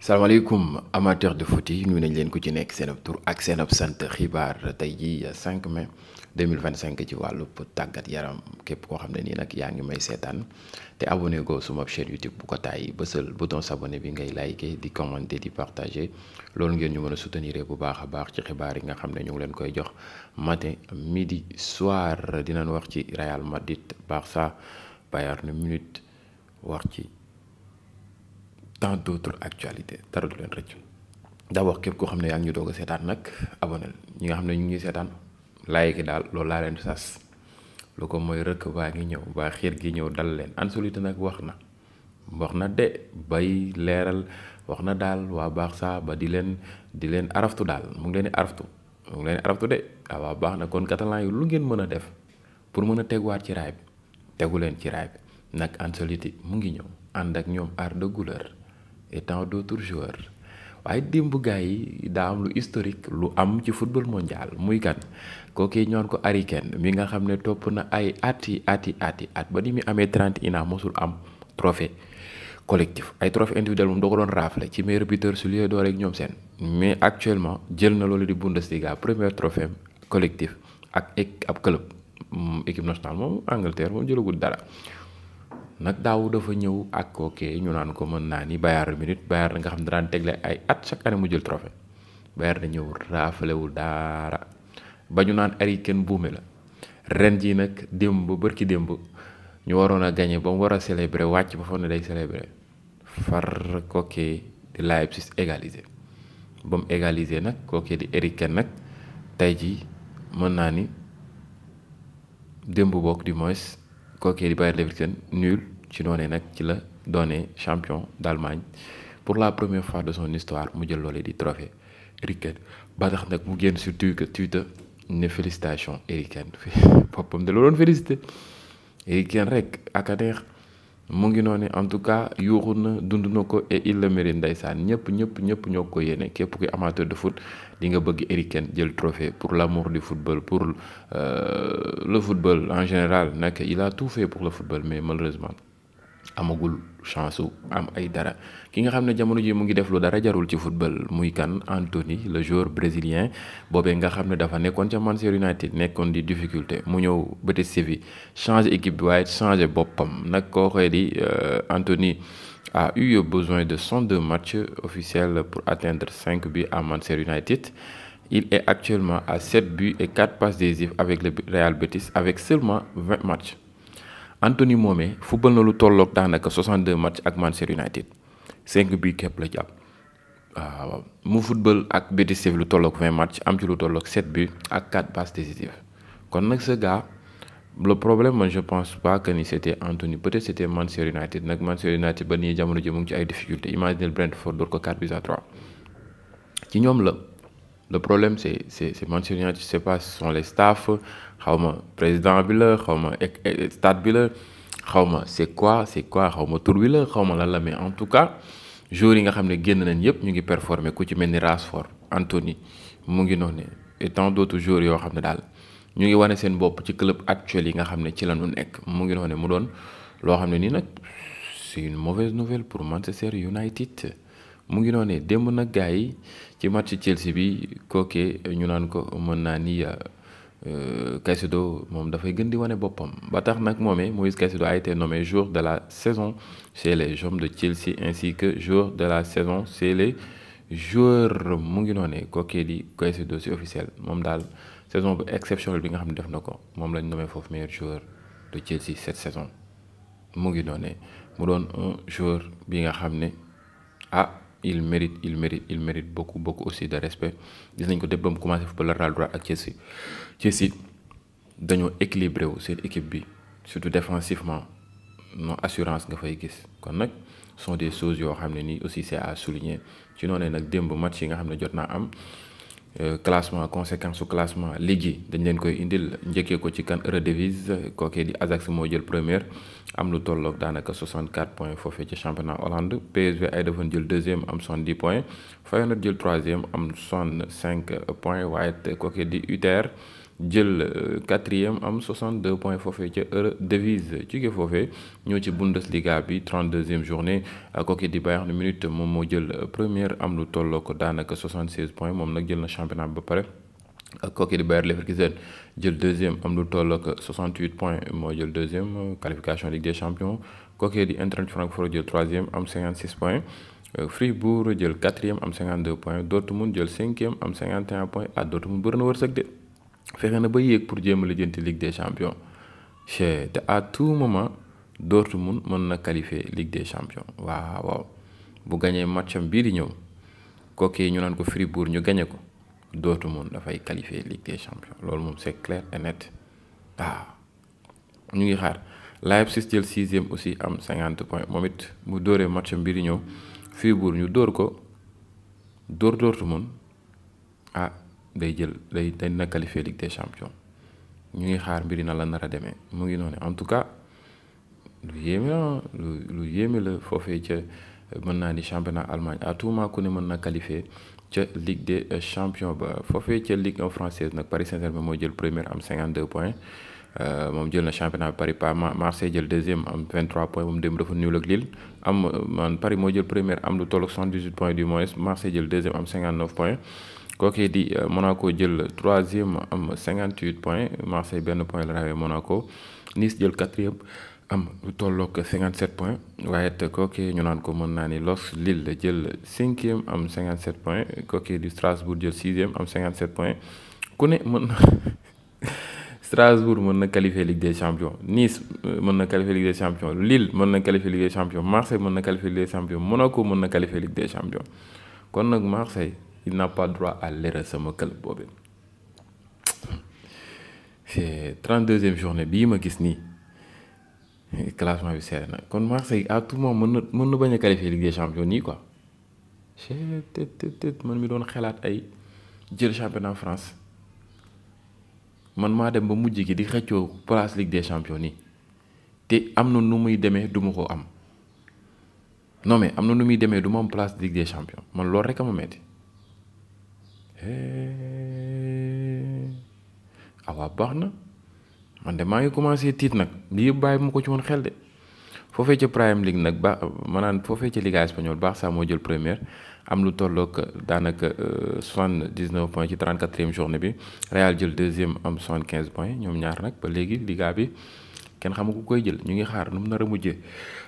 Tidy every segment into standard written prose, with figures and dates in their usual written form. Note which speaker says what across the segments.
Speaker 1: salaamaaleykum amateur de foot yi nuyu nañ leen ku ci nekk seen ab tur ak seen ab sant xibaar tey jii 5 mai 2025 ci wàllu tàggat yaram képp koo xam ne nii nag yaa ngi may seetaan te abonné go suma chaîne YouTube bu ko tàyyi bësal bouton s'abonner bi ngay liker di commenter di partager loolu ngeen ñu mën a soutenir bu baax a baax ci xibaar yi nga xam ne ñu ngi leen koy jox matin midi soir dinañ wax ci Real Madrid Barça Bayern Munich wax ci tant d'autres actualités dara du leen rëcc d'abord képp koo xam ne yaa ngi ñu doog a seetaan nag abonné ñi nga xam ne ñu ngi seetaan like daal loolu laa leen sas lu ko mooy rëkk baa ngi ñëw baa xiir gi ñëw dal leen Ancelotti nag wax na de bay leeral wax na daal waa Barça ba di leen araftu daal mu ngi leen di araftu de waa baax na kon catalan yi lu ngeen mën a def pour mën a teguwaat ci raay bi tegu leen ci raay bi nag Ancelotti mu ngi ñëw ànd ak ñoom Arda Güler et tant d'autres joueurs waaye démb gars yi daa am lu historique lu am ci football mondial muy kan kooku ñoon ko Harry Kane mi nga xam ne topp na ay at ba ni mu amee 31 ans mosul am trophée collectif ay trophée individuel moom doo ko doon raafle ci meilleur buteur su lieu d'or ak ñoom seen mais actuellement jël na loolu di Bundesliga premier trophée collectif ak ab club équipe nationale moom Angleterre moom jëlagul dara. nag daaw dafa ñëw ak kooke ñu naan ko mën naa ni Bayern Munich Bayern nga xam ne daan tegle ay at chaque année mu jël trophée Bayern na ñëw raafalewul daara ba ñu naan Harry Kane buume la ren ji nag démb bërki démb ñu waroon a gagné ba mu war a célébrer wàcc ba foog ne day célébrer far kooke di Leipzig égaliser ba mu égaliser nag kooke di Harry Kane nag tey ji mën naa ni démb bokk du moins kooke di Bayer Leverkusen nul ci noonee nag ci la doonee champion d'Allemagne pour la première fois de son histoire mu jël loolee di trophée Harry Kane ba tax nag mu génn sur Twitter ne félicitations Harry Kane boppam de la doon félicité Harry Kane rek ak a neex mu ngi noonu en tout cas yuuxu na dund na ko et il le mérite ndeysaan ñëpp ñoo ko yéene képp kuy amateur de foot di nga bëgg Harry Kane jël trophée pour l'amour du football pour le football en général nag il a tout fait pour le football mais malheureusement amagul chance su am ay dara ki nga xam ne jamono ji mu ngi def lu dara jarul ci football muy kan Anthony le joueur brésilien boobee nga xam ne dafa nekkoon ca Manchester United nekkoon di difficulté mu ñëw Betis Séville changer équipe bi waaye changer boppam nag koo xëy di Anthony a eu besoin de 102 matchs officiels pour atteindre 5 buts à Manchester United. Il est actuellement à 7 buts et 4 passes décisives avec le Real Betis avec seulement 20 matchs. Anthony moomee football na lu tolloog daanaka 62 matchs ak Manchester United 5 buts képp la jàpp waaw mu football ak Betis Séville lu tolloog 20 matchs am ci lu tolloog 7 buts ak 4 passes décisives kon nag ce gars le problème man je pense pas que ni c'était Anthony peut-être c'était Manchester United nag Manchester United ba nii jamono ji mu ngi ci ay difficultés imaginez Brentford door ko 4 buts à 3 ci ñoom la. Le problème c'est Manchester United je sais pas ce sont les staffs xaw ma président bi la xaw ma stade bi la xaw ma c'est quoi xaw ma tur bi la xaw ma lan la mais en tout cas joueurs yi nga xam ne génn nañ yëpp ñu ngi performer ku ci mel ni Rashford Anthony mu ngi noonu et tant d'autres joueurs yoo xam ne daal ñu ngi wane seen bopp ci club actuel yi nga xam ne ci la ñu nekk mu ngi noonu mu doon loo xam ne nii nag c'est une mauvaise nouvelle pour Manchester United. mu ngi noonu démb nag gars yi ci match Chelsea bi kooke ñu naan ko mën naa ni Caicedo moom dafay gën di wane boppam ba tax nag moomee Moïse Caicedo a été nommé joueur de la saison chez les hommes de Chelsea ainsi que joueur de la saison chez les joueurs mu ngi noonu kooke di Caicedo c'est officiel moom daal saison bu exceptionnelle bi nga xam ne def na ko moom lañ nommé foofu meilleur joueur de Chelsea cette saison mu ngi noonu mu doon un joueur bi nga xam ne il mérite beaucoup aussi de respect gis nañ ko def ba mu commencé football latéral droit ak Chelsea dañoo équilibré wu seen équipe bi surtout défensivement non assurance nga fay gis kon nag sont des choses yoo xam ne nii aussi c'est à souligner ci noonu nag démb match yi nga xam ne jot naa am classement conséquence su classement ligue yi dañ leen koy indil njëkkee ko ci kan Eredivisie kookee di Ajax moo jël première am lu tolloog daanaka 64 points foofee ci championnat Hollande PSV Eindhoven jël deuxième am 70 points Feyenoord jël troisième am 65 points waaye kookee di UTR jël 4e am 62 points foofee ca Eredivisie jóge foofee ñëw ci Bundesliga bi 32e journée kooku di Bayern Munich moom moo jël première am lu tolloo ko daanaka 76 points moom nag jël na championnat bi ba pare. kooku di Bayer Leverkusen jël deuxième am lu toll ak 68 points moo jël deuxième qualification Ligue des champions kooku di Eintracht Francfort jël troisième am 56 points Fribourg jël quatrième am 52 points Dortmund jël cinquième am 51 points Dortmund bëri na wërsëg de fexe na ba yéeg pour jéem a lijjanti Ligue des champions te à tout moment Dortmund mën na qualifier Ligue des champions waaw bu gañee matcham bii di ñëw kooku ñu naan ko Fribourg ñu gañe ko. Dortmund dafay qualifier Ligue des champions loolu moom c'est clair et net ñu ngi xaar Leipzig jël 6e aussi am 50 points moom it mu dóoree match mbiri ñëw Fribourg ñu dóor ko Dortmund day na qualifier Ligue des champions ñu ngi xaar mbiri na la nar a demee mu ngi noonu en tout cas lu yéeme la foofee ca mën naa ni championnat Allemagne à tout moment ku ne mën na qualifier ca Ligue des champions ba foofee ca Ligue 1 française nag Paris Saint-Germain moo jël première am 52 points moom jël na championnat bi Paris Marseille jël deuxième am 23 points moom démb dafa nul ak Lille Paris moo jël première am lu toll ak 78 points du moins Marseille jël deuxième am 59 points kooku di Monaco jël troisième am 58 points Marseille benn point la rawee Monaco Nice jël quatrième am lu tollook 57 points waaye it kooku ñu naan ko mën naa ni LOSC Lille jël 5e am 57 points kooku di Strasbourg jël 6e am 57 points ku ne mën na Strasbourg mën na qualifier Ligue des champions Nice mën na qualifier Ligue des champions Lille mën na qualifier Ligue des champions Marseille mën na qualifier Ligue des champions Monaco mën na qualifier Ligue des champions kon nag Marseille il n'a pas droit à l'erreur sama club boobu c'est 32e journée bii ma gis nii. classement bi seere na kon Marseille à tout moment mën na bañ a qualifier Ligue des champions nii quoi man mi doon xalaat ay jël championnat France man maa dem ba mujj gi di xëccoo place Ligue des champions nii te am na nu muy demee du ma ko am non mais am na nu muy demee du ma am place Ligue des champions man loolu rek a ma metti waaw baax na man de maa ngi commencé tiit nag lii yëpp bàyyi mu ko ci woon xel de foofee ca Premier League nag foofee ca Liga espagnole Barça moo jël première am lu tollook daanaka 79 points ci 34e journée bi Real jël deuxième am 75 points ñoom ñaar nag ba léegi Liga bi kenn xamu ku koy jël ñu ngi xaar nu mu nar a mujjee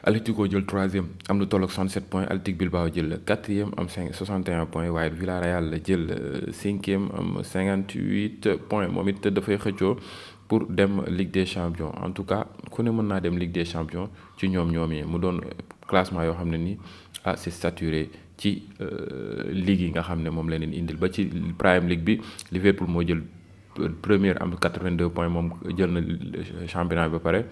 Speaker 1: Atlético jël troisième am lu tollook 67 points Athletic Bilbao jël quatrième am 61 points waaye Villarreal la jël cinquième am 58 points moom it dafay xëccoo pour dem Ligue des champions en tout cas ku ne mën naa dem Ligue des champions ci ñoom yi mu doon classement yoo xam ne nii c'est saturé ci ligue yi nga xam ne moom la leen indil ba ci Premier League bi Liverpool moo jël première am 82 points moom jël na championnat bi ba pare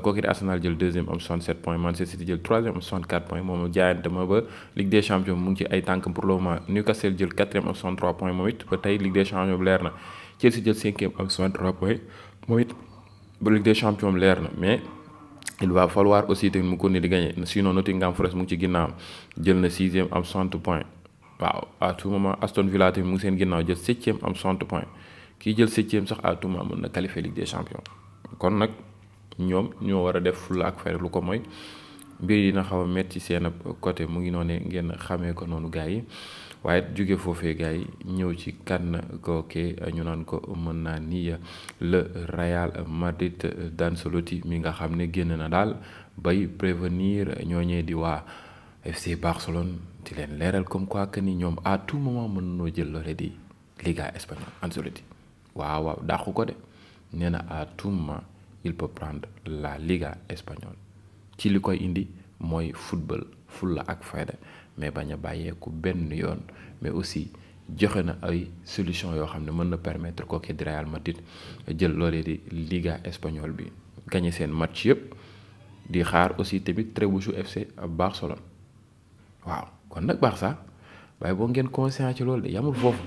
Speaker 1: kooku di Arsenal jël deuxième am 67 points Manchester City jël troisième am 64 points moom jaayante ma ba Ligue des champions mu ngi ci ay tànkam pour le moment Newcastle jël quatrième am 63 points moom it ba tey Ligue des champions bi leer na Chelsea jël cinquième am 63 points moom it ba Ligue des champions leer na mais il va falloir aussi tamit mu continuer di gagner sinon Nottingham Forest mu ngi ci ginnaaw jël na sixième am 60 points waaw à tout moment Aston Villa tamit mu ngi seen ginnaaw jël septième am 60 points kii jël septième sax à tout moment mën na qualifier Ligue des champions kon nag ñoom ñoo war a def fulla ak fayda lu ko mooy mbir yi dina xaw a metti seen côté mu ngi noonu ngeen xamee ko noonu gars yi waaye jóge foofee gars yi ñëw ci kan kooke ñu naan ko mën naa ni le Real Madrid d'Ancelotti mi nga xam ne génn na daal bay prévenir ñooñee di waa FC Barcelone di leen leeral comme quoi que ni ñoom à tout moment mën noo jël loole di Liga espagnole Ancelotti waaw dàqu ko de nee na à tout moment il peut prendre la Liga espagnole ci li koy indi mooy football fulla ak fayda mais bañ a bàyyeeku benn yoon mais aussi joxe na ay solution yoo xam ne mën na permettre kooku di Real Madrid jël loolee di Liga espagnole bi gagné seen match yëpp di xaar aussi tamit trébuchu FC Barcelone waaw kon nag Barça waaye boo ngeen conscient ci loolu de yamul foofu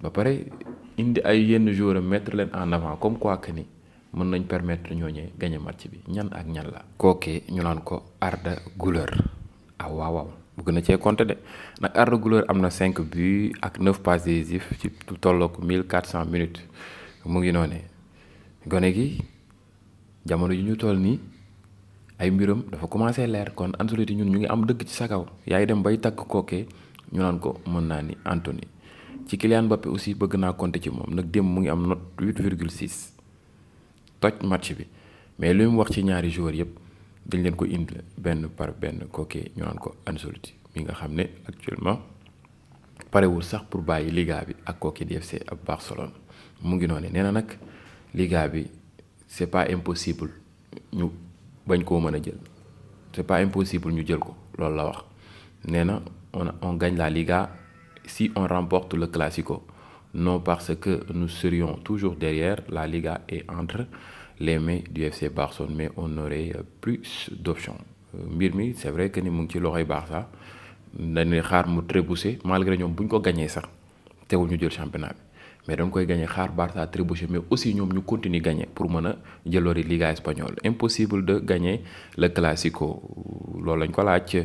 Speaker 1: ba pare indi ay yenn joueurs mettre leen en avant comme quoi que ni mën nañ permettre ñooñee gagné match bi ñan ak ñan la. kooke ñu naan ko Arda Güler waaw bëgg na cee compter de nag Arda Güler am na 5 buts ak 9 passes décisives ci tollook 1400 minutes mu ngi noonee gone gi jamono yu ñu toll nii ay mbiram dafa commencé leer kon Ancelotti ñun ñu ngi am dëgg ci sa kaw yaay dem bay takk kookee ñu naan ko mën naa ni Anthony ci Kylian Mbappé aussi bëgg naa compter ci moom nag démb mu ngi am note 8,6 toj match bi mais li mu wax ci ñaari joueurs yëpp dañ leen ko indi benn par benn kookee ñu naan ko Ancelotti mi nga xam ne actuellement parewul sax pour bàyyi Liga bi ak kookee di FC ak Barcelone mu ngi noonu nee na nag Liga bi c'est pas impossible ñu bañ koo mën a jël c'est pas impossible ñu jël ko loolu la wax nee na on gagne la Liga si on remporte le Classico non parce que nous serions toujours derrière la Liga et entre les mains du FC Barcelone mais on aurait plus d'options mbir mi c'est vrai que ni mu ngi ci loxoy Barça dañuy xaar mu trébucher malgré ñoom bu ñu ko gañee sax teewul ñu jël championnat bi mais dañ koy gagné xaar Barça trébucher mais aussi ñoom ñu continuer gagné pour mën a jëloori Liga espagnole impossible de gagner le Classico loolu lañ ko laaj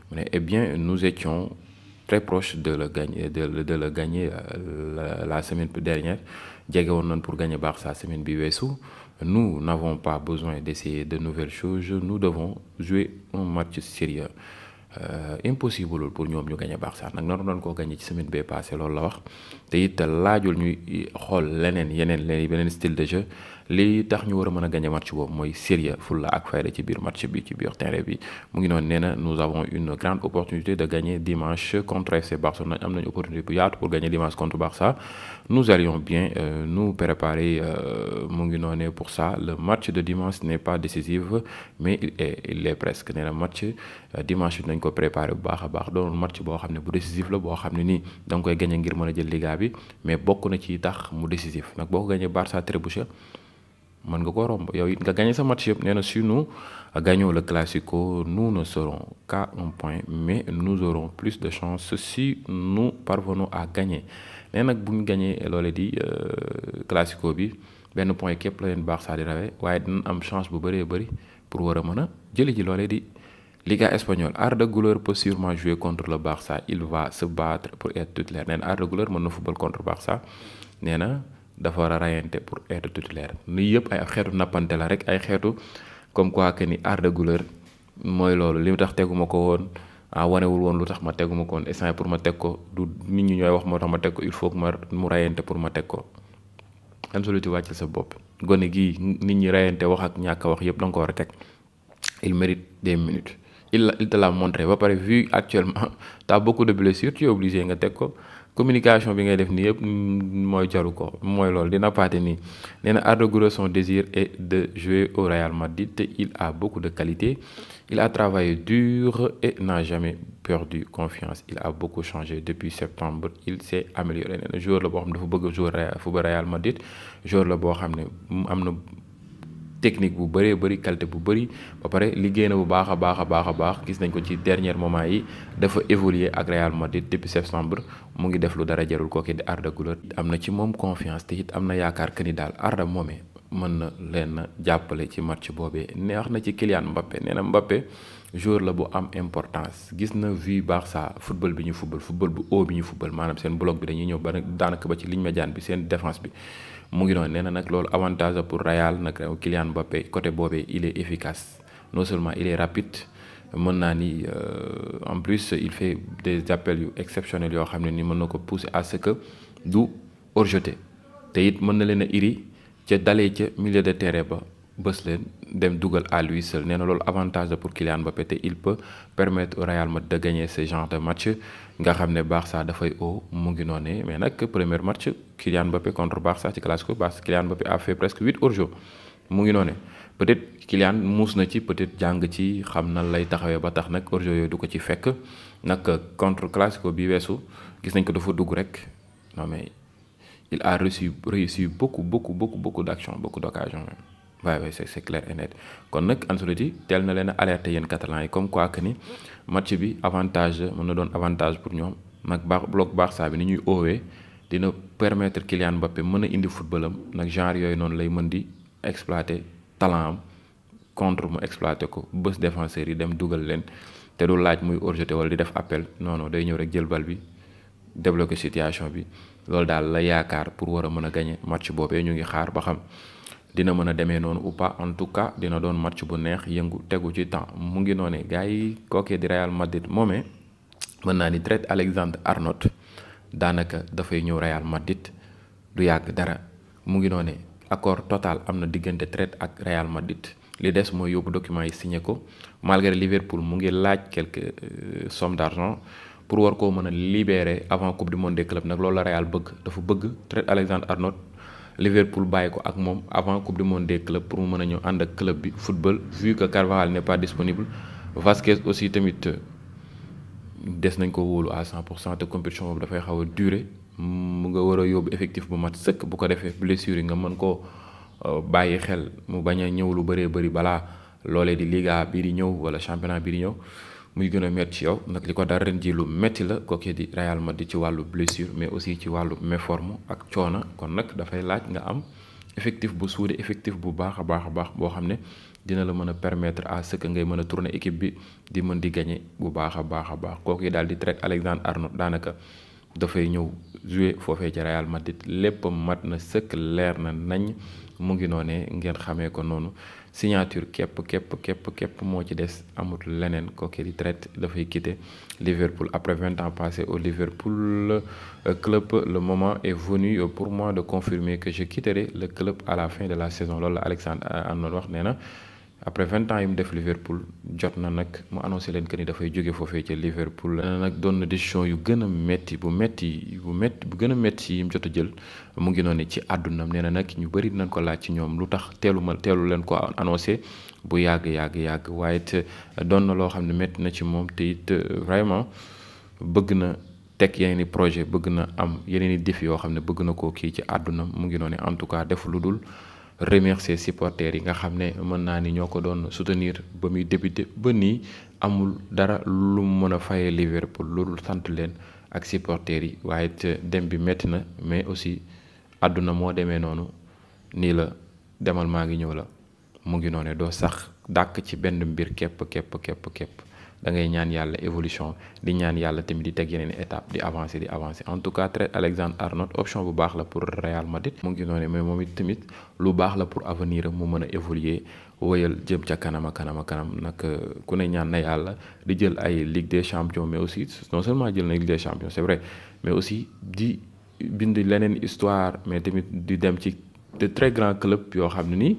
Speaker 1: mu ne eh bien nous étions très proches de le gagner la semaine dernière jege woon nañ pour gagner Barça semaine bi weesu nous n'avons pas besoin d'essayer de nouvelles choses nous devons jouer un match sérieux impossible pour ñoom ñu gagné Barça nag naroon nañ koo gagné ci semaine bee passé loolu la wax te it laajul ñuy xool beneen style de jeu li tax ñu war a mën a gagné match boobu mooy sérieux fulla ak fayda ci biir match bi ci biir terrain bi mu ngi noonu nee na nous avons une grande opportunité de gagner dimanche contre FC Barcelone am nañu opportunité bu yaatu pour gagner dimanche contre Barça nous allions bien nous préparer mu ngi noonu pour ça le match de dimanche n'est pas décisif mais il est presque nee na match dimanche bi nañ ko préparer bu baax a baax doon match boo xam ne bu décisif la boo xam ne nii da nga koy gagné ngir mën a jël Liga bi mais bokk na ci tax mu décisif nag boo ko gagné Barça trébuché mën nga ko romb yow it nga gagné sa match yëpp nee na si nous gagnons le Classico nous ne serons qu'à un point mais nous aurons plus de chance si nous parvenons à gagner nee nag bu ñu gagné loole di Classico bi benn point képp la leen Barça di rawee waaye dinañ am chance bu bëree bëri pour war a mën a jëli ji loole di Liga espagnole. Arda Güler peut sûrement jouer contre le Barça il va se battre pour être titulaire nee na Arda Güler mën na football contre Barça nee na dafa war a rayante pour être titulaire nii yëpp ay xeetu nappante la rek ay xeetu comme quoi que ni Arda Güler mooy loolu li tax teguma ko woon wanewul woon lu tax ma teguma ko woon instant pour ma teg ko du nit ñi ñooy wax moo tax ma teg ko il faut que mu rayante pour ma teg ko. Ancelotti wàccal sa bopp gone gii nit ñi rayante wax ak ñàkk a wax yëpp da nga ko war a teg il mérite des minutes. il te l'a montré ba pare vu actuellement t'as beaucoup de blessures tu es obligé nga teg ko communication bi ngay def nii yëpp mooy jaru ko mooy loolu dina paate nii nee na Arda Güler son désir est de jouer au Real Madrid te il a beaucoup de qualité il a travaillé dur et n'a jamais perdu confiance il a beaucoup changé depuis septembre il s'est amélioré nee na joueur la boo xam ne dafa bëgg a jouer football Real Madrid joueur la boo xam ne am na technique bu bëree bëri qualité bu bëri ba pare liggéey na bu baax a baax gis nañ ko ci dernier moment yi dafa évoluer ak Real Madrid depuis septembre mu ngi def lu dara jarul kooki di Arda Güler am na ci moom confiance te it am na yaakaar que ni daal Arda moomee mën na leen jàppale ci match boobee neex na ci Kylian Mbappé nee na Mbappé joueur la bu am importance gis na vu Barça football bi ñu football bu haut bi ñu football maanaam seen bloc bi dañuy ñëw ba daanaka ba ci ligne médiane bi seen défense bi mu ngi noonu nee na nag loolu avantage pour Real nag Kylian Mbappé côté boobee il est efficace non seulement il est rapide mën naa ni en plus il fait des appels yu exceptionnels yoo xam ne ni mën na ko pousser à ce que du hors-jeu te it mën na leen a iri ca dalee ca milieu de terrain ba bës leen dem dugal à lui seul nee na loolu avantage pour Kylian Mbappé te il peut permettre au Real Madrid de gagner ce genre de match nga xam ne Barça dafay mu ngi noonu mais nag premier match Kylian Mbappé contre Barça ci Classico parce que Kylian Mbappé a fait presque 8 hors-jeu mu ngi noonu peut-être Kylian muus na ci peut-être jàng ci xam na lay taxawee ba tax nag hors-jeu yooyu du ko ci fekk nag contre Classico bi weesu gis nañ ko dafa dugg rek non mais il a réussi beaucoup d'actions beaucoup d'occasions même. waaw c'est clair et net kon nag Ancelotti teel na leen a alerté yéen catalans yi comme quoi que ni match bi avantage mën na doon avantage pour ñoom nag bloc Barça bi ni ñuy oowee dina permettre Kylian Mbappé mën a indi footballam nag genre yooyu noonu lay mën di exploiter talent am contre mu exploiter ko bés défenseurs yi dem dugal leen te du laaj muy hors-jeu wala di def appel non day ñëw rek jël bal bi débloquer situation bi loolu daal la yaakaar pour war a mën a gagner match boobee. ñu ngi xaar ba xam dina mën a demee noonu ou pas. En tout cas dina doon match bu neex yëngu tegu ci temps. mu ngi noonee gars yi kookee di Real Madrid moomee mën naa ni Trent Alexander-Arnold daanaka dafay ñëw Real Madrid du yàgg dara. mu ngi noonee accord total am na diggante Trent ak Real Madrid. li des mooy yóbbu documents yi signé ko malgré Liverpool mu ngi laaj quelques sommes d'argent pour war koo mën a libérer avant coupe du monde des clubs nag loolu la Real bëgg. dafa bëgg Trent Alexander-Arnold Liverpool bàyyi ko ak moom avant coupe du monde des clubs pour mu mën a ñëw ànd ak club bi football vu que Carvajal n'est pas disponible. Vasquez aussi tamit des nañ ko wóolu à 100% te compétition boobu dafay xaw a durer mu nga war a yóbbu effectif bu mat sëkk bu ko defee blessure yi nga mën koo bàyyi xel mu bañ a ñëw lu bëree bëri balaa loolee di Liga bii di ñëw wala championnat bii di ñëw muy gën a métti ci yow nag li ko dara ren ji lu métti la kooku di Real Madrid ci wàllu blessure mais aussi ci wàllu méforme ak coono kon nag dafay laaj nga am effectif bu suude effectif bu baax a baax boo xam ne dina la mën a permettre à ce que ngay mën a tourner équipe bi di mën di gagner bu baax a baax kooku yi daal di Trent Alexander-Arnold daanaka dafay ñëw jouer foofee ci Real Madrid lépp mat na sëkk leer na nañ mu ngi noonee ngeen xamee ko noonu signature képp moo ci des amut leneen kooku di Trent dafay quitter Liverpool après 20 ans passés au Liverpool club. Le moment est venu pour moi de confirmer que je quitterai le club à la fin de la saison loolu la Alexander-Arnold wax nee na après 20 ans yi mu def Liverpool jot na nag mu annoncé leen que ni dafay jóge foofee ci Liverpool. nee na nag doon na décision yu gën a métti bu gën a métti yi mu jot a jël mu ngi noonu ci àddunam. nee na nag ñu bëri dinañ ko laaj ci ñoom lu tax teelu leen ko annoncé bu yàgg waaye it doon na loo xam ne métti na ci moom te it vraiment bëgg na teg yeneen i projet bëgg na am yeneen i défi yoo xam ne bëgg na koo kii ci àddunam mu ngi noonu en tout cas def lu dul remercier supporters yi nga xam ne mën naa ni ñoo ko doon soutenir ba muy débuté ba nii amul dara lu mën a fayee Liverpool loolu sant leen ak supporters yi waaye it dem bi métti na mais aussi àdduna moo demee noonu nii la demal maa ngi ñëw la mu ngi noonu doo sax dàkk ci benn mbir képp da ngay ñaan yàlla évolution di ñaan yàlla tamit di teg yeneen étape di avancer en tout cas Trent Alexander-Arnold option bu baax la pour Real Madrid mu ngi noonu mais moom it tamit lu baax la pour avenir am mu mën a évoluer wëyal jëm ca kanam nag ku ne ñaan na yàlla di jël ay Ligue des champions mais aussi non seulement jël na Ligue des champions c'est vrai mais aussi di bind leneen histoire mais tamit di dem ci de très grands clubs yoo xam ne nii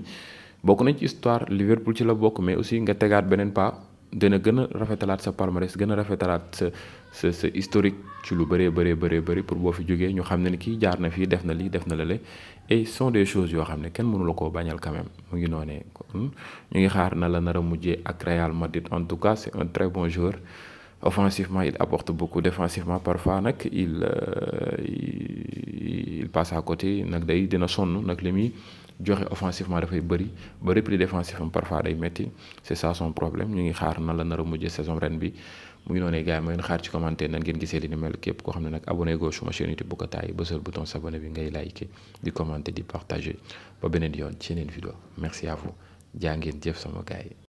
Speaker 1: bokk nañ ci histoire Liverpool ci la bokk mais aussi nga tegaat beneen pas dina gën a rafetalaat sa palmarès gën a rafetalaat sa historique ci lu bëree pour boo fi jógee ñu xam ne ni kii jaar na fii def na lii def na lale et sont des choses yoo xam ne kenn mënu la koo bañal quand même mu ngi noonee ñu ngi xaar na la nar a mujjee ak Real Madrid. En tout cas c'est un très bon joueur offensivement il apporte beaucoup, défensivement parfois nag il passe à côté nag day dina sonn nag li muy joxe offensivement dafay bëri ba repli défensif am parfois day metti c'est ça son problème. ñu ngi xaar na la nar a mujjee saison ren bi mu ngi noonee gars yi ma ngeen xaar ci commentaire nan ngeen gisee li ni mel képp koo xam ne nag abonné goo suma chaîne YouTube bu ko taay bësal bouton s'abonner bi ngay liker di commenter di partager ba beneen yoon ci yeneen vidéo merci à vous jaa ngeen jëf sama gars yi.